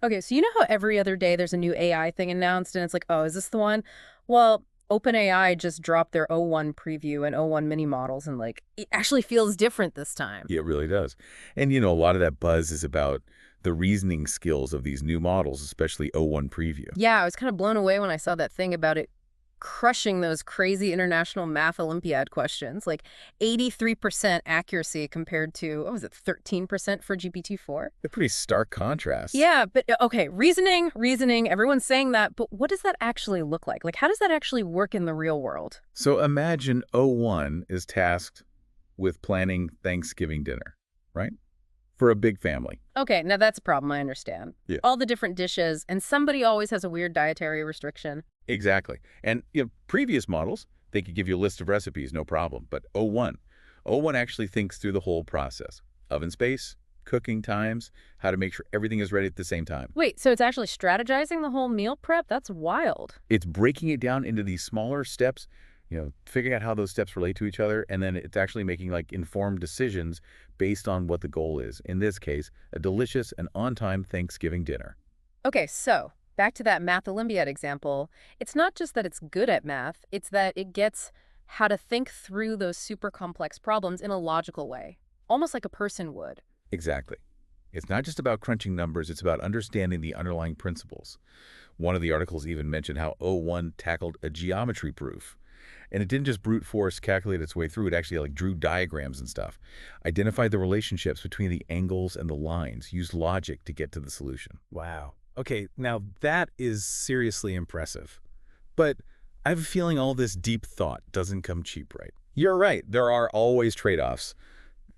Okay, so you know how every other day there's a new AI thing announced and it's like, oh, is this the one? Well, OpenAI just dropped their O1 preview and O1 mini models and like it actually feels different this time. Yeah, it really does. And, a lot of that buzz is about the reasoning skills of these new models, especially O1 Preview. Yeah, I was kind of blown away when I saw that thing about it crushing those crazy international math Olympiad questions, like 83% accuracy compared to, what was it, 13% for GPT-4? A pretty stark contrast. Yeah, but okay, reasoning, everyone's saying that, but what does that actually look like? Like, how does that actually work in the real world? So imagine O1 is tasked with planning Thanksgiving dinner, right? For a big family. Okay, now that's a problem, I understand. Yeah. All the different dishes, and somebody always has a weird dietary restriction. Exactly. And previous models, they could give you a list of recipes, no problem. But O1 actually thinks through the whole process. Oven space, cooking times, how to make sure everything is ready at the same time. Wait, so it's actually strategizing the whole meal prep? That's wild. It's breaking it down into these smaller steps, figuring out how those steps relate to each other, and then it's actually making like informed decisions based on what the goal is. In this case, a delicious and on-time Thanksgiving dinner. Okay, so back to that math Olympiad example. It's not just that it's good at math, it's that it gets how to think through those super complex problems in a logical way, almost like a person would. Exactly. It's not just about crunching numbers, it's about understanding the underlying principles. One of the articles even mentioned how O1 tackled a geometry proof. And it didn't just brute force calculate its way through, it actually like drew diagrams and stuff. Identified the relationships between the angles and the lines, used logic to get to the solution. Wow. Okay, now that is seriously impressive. But I have a feeling all this deep thought doesn't come cheap, right? You're right, there are always trade-offs.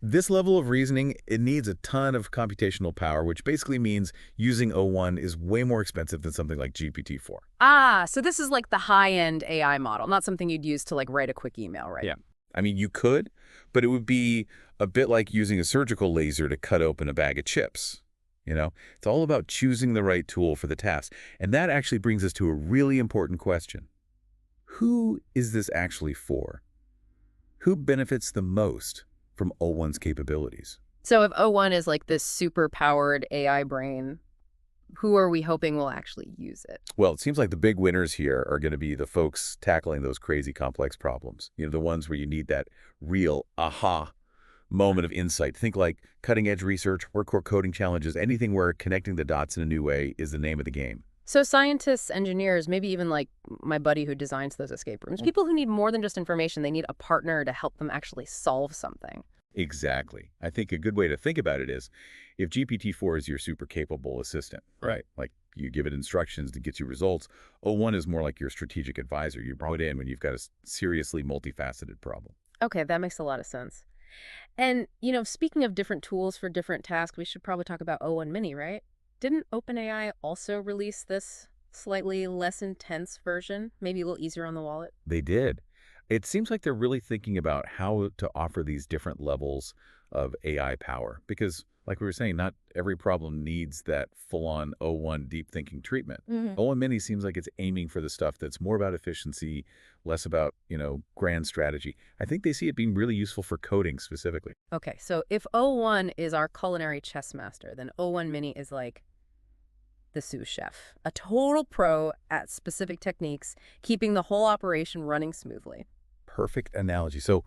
This level of reasoning, it needs a ton of computational power, which basically means using O1 is way more expensive than something like GPT-4. Ah, so this is like the high-end AI model, not something you'd use to like write a quick email, right? Yeah. I mean, you could, but it would be a bit like using a surgical laser to cut open a bag of chips. It's all about choosing the right tool for the task. And that actually brings us to a really important question. Who is this actually for? Who benefits the most from O1's capabilities? So if O1 is like this super powered AI brain, who are we hoping will actually use it? Well, it seems like the big winners here are going to be the folks tackling those crazy complex problems. The ones where you need that real aha moment of insight. Think like cutting-edge research, workcore coding challenges, anything where connecting the dots in a new way is the name of the game. So scientists, engineers, maybe even like my buddy who designs those escape rooms, people who need more than just information, they need a partner to help them actually solve something. Exactly. I think a good way to think about it is if GPT-4 is your super capable assistant, right? Like you give it instructions to get you results, O1 is more like your strategic advisor. You bring it in when you've got a seriously multifaceted problem. Okay, that makes a lot of sense. And, speaking of different tools for different tasks, we should probably talk about O1 Mini, right? Didn't OpenAI also release this slightly less intense version? Maybe a little easier on the wallet? They did. It seems like they're really thinking about how to offer these different levels of AI power because, like we were saying, not every problem needs that full-on O1 deep thinking treatment. Hmm. O1 Mini seems like it's aiming for the stuff that's more about efficiency, less about, grand strategy. I think they see it being really useful for coding specifically. Okay, so if O1 is our culinary chess master, then O1 Mini is like the sous chef, a total pro at specific techniques, keeping the whole operation running smoothly. Perfect analogy. So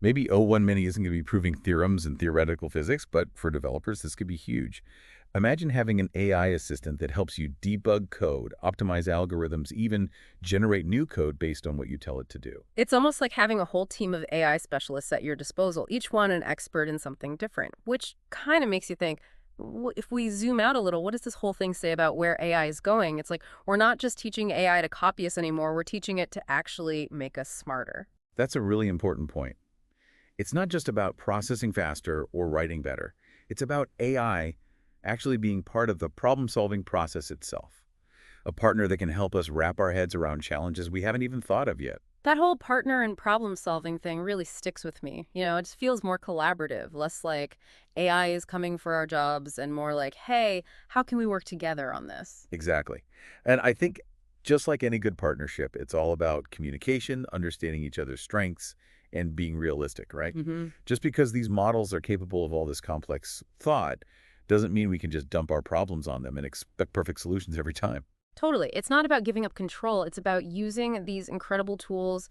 maybe O1 Mini isn't going to be proving theorems in theoretical physics, but for developers, this could be huge. Imagine having an AI assistant that helps you debug code, optimize algorithms, even generate new code based on what you tell it to do. It's almost like having a whole team of AI specialists at your disposal, each one an expert in something different, which kind of makes you think, if we zoom out a little, what does this whole thing say about where AI is going? It's like we're not just teaching AI to copy us anymore, we're teaching it to actually make us smarter. That's a really important point. It's not just about processing faster or writing better. It's about AI actually being part of the problem-solving process itself. A partner that can help us wrap our heads around challenges we haven't even thought of yet. That whole partner and problem solving thing really sticks with me. It just feels more collaborative, less like AI is coming for our jobs and more like, hey, how can we work together on this? Exactly. And I think just like any good partnership, it's all about communication, understanding each other's strengths, and being realistic, right? Hmm. Just because these models are capable of all this complex thought doesn't mean we can just dump our problems on them and expect perfect solutions every time. Totally. It's not about giving up control. It's about using these incredible tools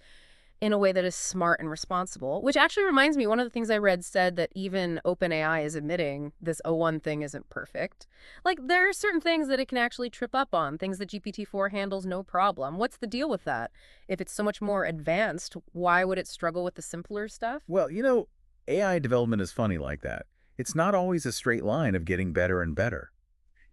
in a way that is smart and responsible, which actually reminds me, one of the things I read said that even OpenAI is admitting this O1 thing isn't perfect. Like, there are certain things that it can actually trip up on, things that GPT-4 handles no problem. What's the deal with that? If it's so much more advanced, why would it struggle with the simpler stuff? Well, AI development is funny like that. It's not always a straight line of getting better and better.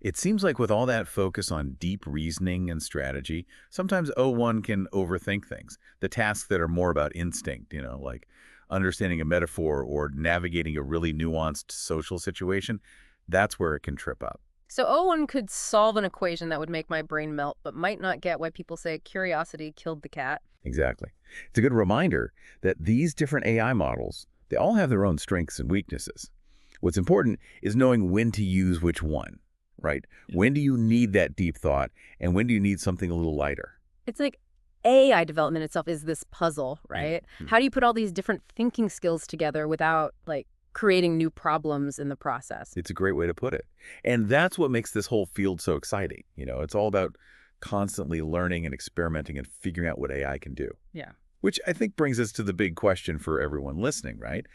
It seems like with all that focus on deep reasoning and strategy, sometimes O1 can overthink things. The tasks that are more about instinct, like understanding a metaphor or navigating a really nuanced social situation, that's where it can trip up. So O1 could solve an equation that would make my brain melt, but might not get why people say curiosity killed the cat. Exactly. It's a good reminder that these different AI models, they all have their own strengths and weaknesses. What's important is knowing when to use which one, right? When do you need that deep thought, and when do you need something a little lighter? It's like AI development itself is this puzzle, Yeah. right? How do you put all these different thinking skills together without, like, creating new problems in the process? It's a great way to put it. And that's what makes this whole field so exciting. It's all about constantly learning and experimenting and figuring out what AI can do. Yeah. Which I think brings us to the big question for everyone listening, right?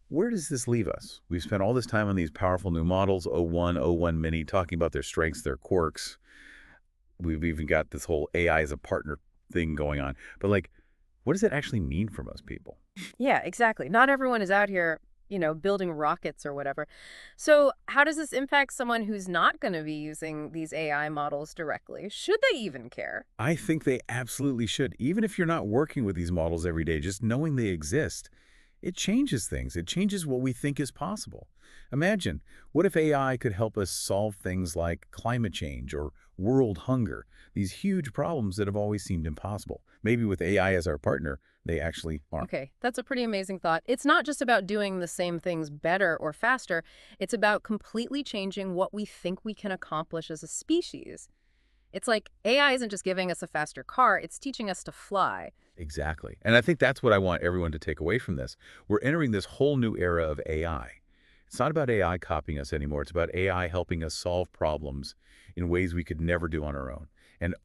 Where does this leave us? We've spent all this time on these powerful new models, O1, O1 Mini, talking about their strengths, their quirks. We've even got this whole AI as a partner thing going on. But what does it actually mean for most people? Yeah, exactly. Not everyone is out here, building rockets or whatever. So how does this impact someone who's not going to be using these AI models directly? Should they even care? I think they absolutely should. Even if you're not working with these models every day, just knowing they exist, it changes things. It changes what we think is possible. Imagine, what if AI could help us solve things like climate change or world hunger, these huge problems that have always seemed impossible? Maybe with AI as our partner, they actually are. Okay, that's a pretty amazing thought. It's not just about doing the same things better or faster. It's about completely changing what we think we can accomplish as a species. It's like AI isn't just giving us a faster car, it's teaching us to fly. Exactly. And I think that's what I want everyone to take away from this. We're entering this whole new era of AI. It's not about AI copying us anymore. It's about AI helping us solve problems in ways we could never do on our own.